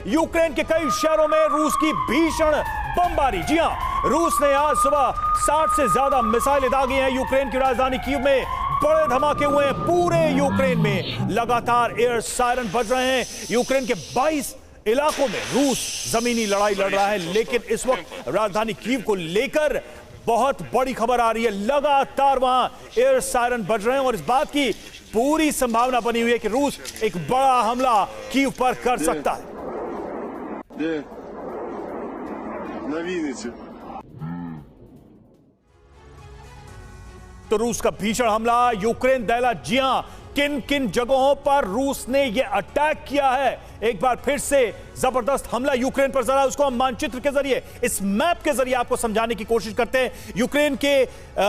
Ukraine के कई शहरों में रूस की भीषण बमबारी। जी हां, रूस ने आज सुबह 60 से ज्यादा मिसाइलें दागी हैं। यूक्रेन की राजधानी कीव में बड़े धमाके हुए हैं। पूरे यूक्रेन में लगातार एयर सायरन बज रहे हैं। यूक्रेन के 22 इलाकों में रूस जमीनी लड़ाई लड़ रहा है, लेकिन इस वक्त राजधानी कीव को लेकर बहुत बड़ी खबर आ रही है। लगातार वहां एयर सायरन बज रहे हैं और इस बात की पूरी संभावना बनी हुई है कि रूस एक बड़ा हमला कीव पर कर सकता है। तो रूस का भीषण हमला यूक्रेन दहला। जी हां, किन किन जगहों पर रूस ने यह अटैक किया है, एक बार फिर से जबरदस्त हमला यूक्रेन पर। जरा उसको हम मानचित्र के जरिए, इस मैप के जरिए आपको समझाने की कोशिश करते हैं। यूक्रेन के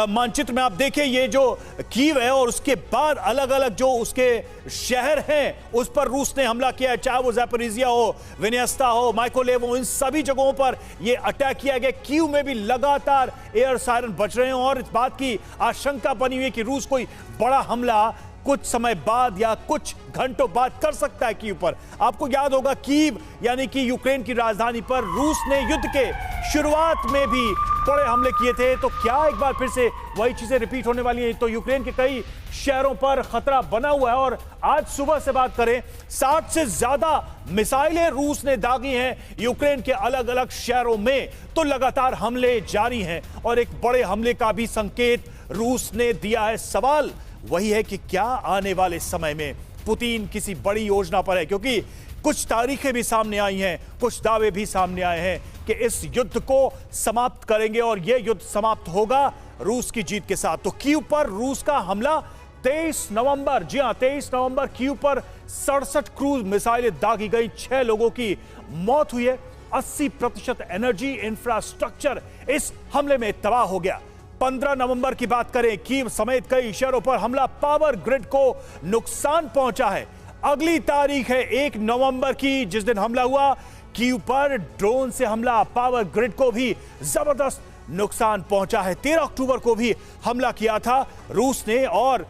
मानचित्र में आप देखिए, ये जो कीव है और उसके बाद अलग अलग जो उसके शहर हैं उस पर रूस ने हमला किया है, चाहे वो ज़ैपोरिज़िया हो, विन्यास्ता हो, माइकोलेव हो, इन सभी जगहों पर यह अटैक किया गया। कीव में भी लगातार एयर सायरन बज रहे हैं और इस बात की आशंका बनी हुई है कि रूस कोई बड़ा हमला कुछ समय बाद या कुछ घंटों बाद कर सकता है कीव पर। आपको याद होगा, कीव यानी कि यूक्रेन की राजधानी पर रूस ने युद्ध के शुरुआत में भी बड़े हमले किए थे। तो क्या एक बार फिर से वही चीजें रिपीट होने वाली हैं? तो यूक्रेन के कई शहरों पर खतरा बना हुआ है और आज सुबह से बात करें, 60 से ज्यादा मिसाइलें रूस ने दागी हैं यूक्रेन के अलग अलग शहरों में। तो लगातार हमले जारी हैं और एक बड़े हमले का भी संकेत रूस ने दिया है। सवाल वही है कि क्या आने वाले समय में पुतिन किसी बड़ी योजना पर है, क्योंकि कुछ तारीखें भी सामने आई हैं, कुछ दावे भी सामने आए हैं कि इस युद्ध को समाप्त करेंगे और यह युद्ध समाप्त होगा रूस की जीत के साथ। तो कीव पर रूस का हमला 23 नवंबर, जी हां 23 नवंबर कीव पर 67 क्रूज मिसाइलें दागी गई, 6 लोगों की मौत हुई है। 80% एनर्जी इंफ्रास्ट्रक्चर इस हमले में तबाह हो गया। 15 नवंबर की बात करें, कीव समेत कई शहरों पर हमला, पावर ग्रिड को नुकसान पहुंचा है। अगली तारीख है 1 नवंबर की, जिस दिन हमला हुआ कीव पर ड्रोन से हमला, पावर ग्रिड को भी जबरदस्त नुकसान पहुंचा है। 13 अक्टूबर को भी हमला किया था रूस ने और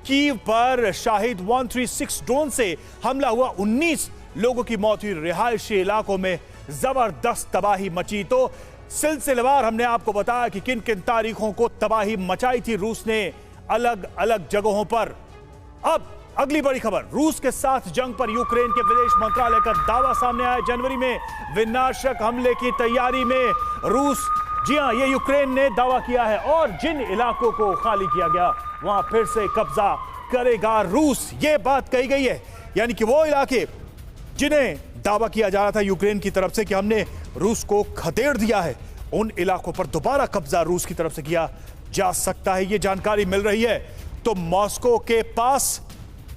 कीव पर शाहिद 136 ड्रोन से हमला हुआ, 19 लोगों की मौत हुई, रिहायशी इलाकों में जबरदस्त तबाही मची। तो सिलसिलेवार हमने आपको बताया कि किन किन तारीखों को तबाही मचाई थी रूस ने अलग अलग जगहों पर। अब अगली बड़ी खबर, रूस के साथ जंग पर यूक्रेन के विदेश मंत्रालय का दावा सामने आया। जनवरी में विनाशक हमले की तैयारी में रूस, जी हां ये यूक्रेन ने दावा किया है और जिन इलाकों को खाली किया गया वहां फिर से कब्जा करेगा रूस, ये बात कही गई है। यानी कि वो इलाके जिन्हें दावा किया जा रहा था यूक्रेन की तरफ से कि हमने रूस को खदेड़ दिया है, उन इलाकों पर दोबारा कब्जा रूस की तरफ से किया जा सकता है, ये जानकारी मिल रही है। तो मॉस्को के पास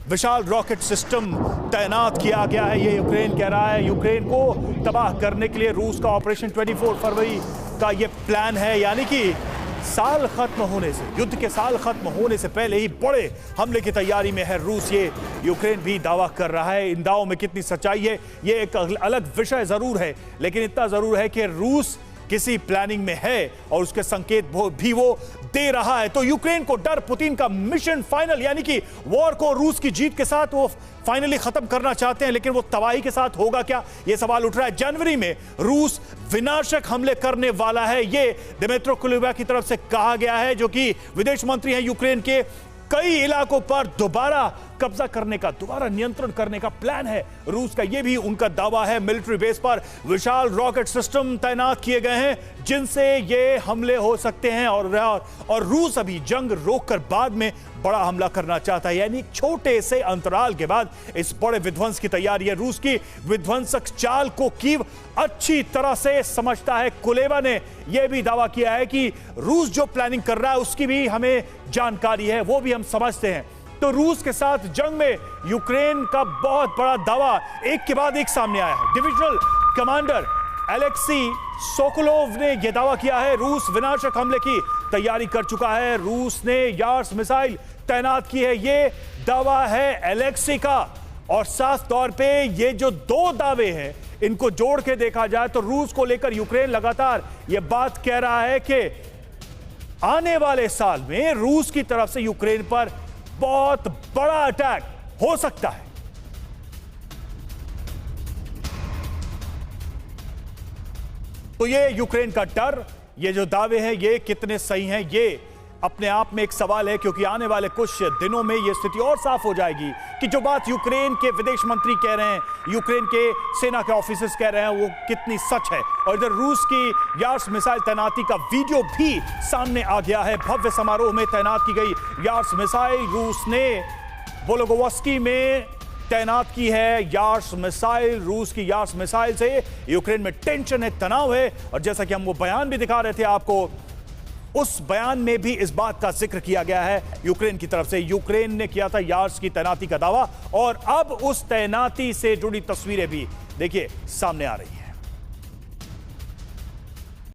विशाल रॉकेट सिस्टम तैनात किया गया है, ये यूक्रेन कह रहा है। यूक्रेन को तबाह करने के लिए रूस का ऑपरेशन 24 फरवरी का ये प्लान है, यानी कि साल खत्म होने से, युद्ध के साल खत्म होने से पहले ही बड़े हमले की तैयारी में है रूस, ये यूक्रेन भी दावा कर रहा है। इन दावों में कितनी सच्चाई है ये एक अलग विषय जरूर है, लेकिन इतना जरूर है कि रूस किसी प्लानिंग में है और उसके संकेत भी वो दे रहा है। तो यूक्रेन को डर, पुतिन का मिशन फाइनल, यानी कि वॉर को रूस की जीत के साथ वो फाइनली खत्म करना चाहते हैं, लेकिन वो तबाही के साथ होगा क्या, ये सवाल उठ रहा है। जनवरी में रूस विनाशक हमले करने वाला है, ये दिमित्रो कुलेबा की तरफ से कहा गया है, जो कि विदेश मंत्री हैं यूक्रेन के। कई इलाकों पर दोबारा कब्जा करने का, दोबारा नियंत्रण करने का प्लान है रूस का, यह भी उनका दावा है। मिलिट्री बेस पर विशाल रॉकेट सिस्टम तैनात किए गए हैं जिनसे ये हमले हो सकते हैं और रूस अभी जंग रोककर बाद में बड़ा हमला करना चाहता है, यानी छोटे से अंतराल के बाद इस बड़े विध्वंस की तैयारी है। रूस की विध्वंसक चाल को कीव अच्छी तरह से समझता है। कुलेबा ने यह भी दावा किया है कि रूस जो प्लानिंग कर रहा है उसकी भी हमें जानकारी है, वो भी हम समझते हैं। तो रूस के साथ जंग में यूक्रेन का बहुत बड़ा दावा एक के बाद एक सामने आया है। डिविजनल कमांडर एलेक्सी सोकोलोव ने यह दावा किया है, रूस विनाशक हमले की तैयारी कर चुका है, रूस ने यार्स मिसाइल तैनात की है, ये दावा है एलेक्सी का। और साफ तौर पे ये जो दो दावे हैं इनको जोड़ के देखा जाए तो रूस को लेकर यूक्रेन लगातार यह बात कह रहा है कि आने वाले साल में रूस की तरफ से यूक्रेन पर बहुत बड़ा अटैक हो सकता है। तो ये यूक्रेन का डर, ये जो दावे हैं ये कितने सही हैं, ये अपने आप में एक सवाल है, क्योंकि आने वाले कुछ दिनों में यह स्थिति और साफ हो जाएगी कि जो बात यूक्रेन के विदेश मंत्री कह रहे हैं, यूक्रेन के सेना के ऑफिसर्स कह रहे हैं, वो कितनी सच है। और इधर रूस की यार्स मिसाइल तैनाती का वीडियो भी सामने आ गया है। भव्य समारोह में तैनात की गई यार्स मिसाइल रूस ने वोलोगोवस्की में तैनात की है। यार्स मिसाइल, रूस की यार्स मिसाइल से यूक्रेन में टेंशन है, तनाव है। और जैसा कि हम वो बयान भी दिखा रहे थे आपको, उस बयान में भी इस बात का जिक्र किया गया है यूक्रेन की तरफ से। यूक्रेन ने किया था यार्स की तैनाती का दावा, और अब उस तैनाती से जुड़ी तस्वीरें भी देखिए सामने आ रही हैं।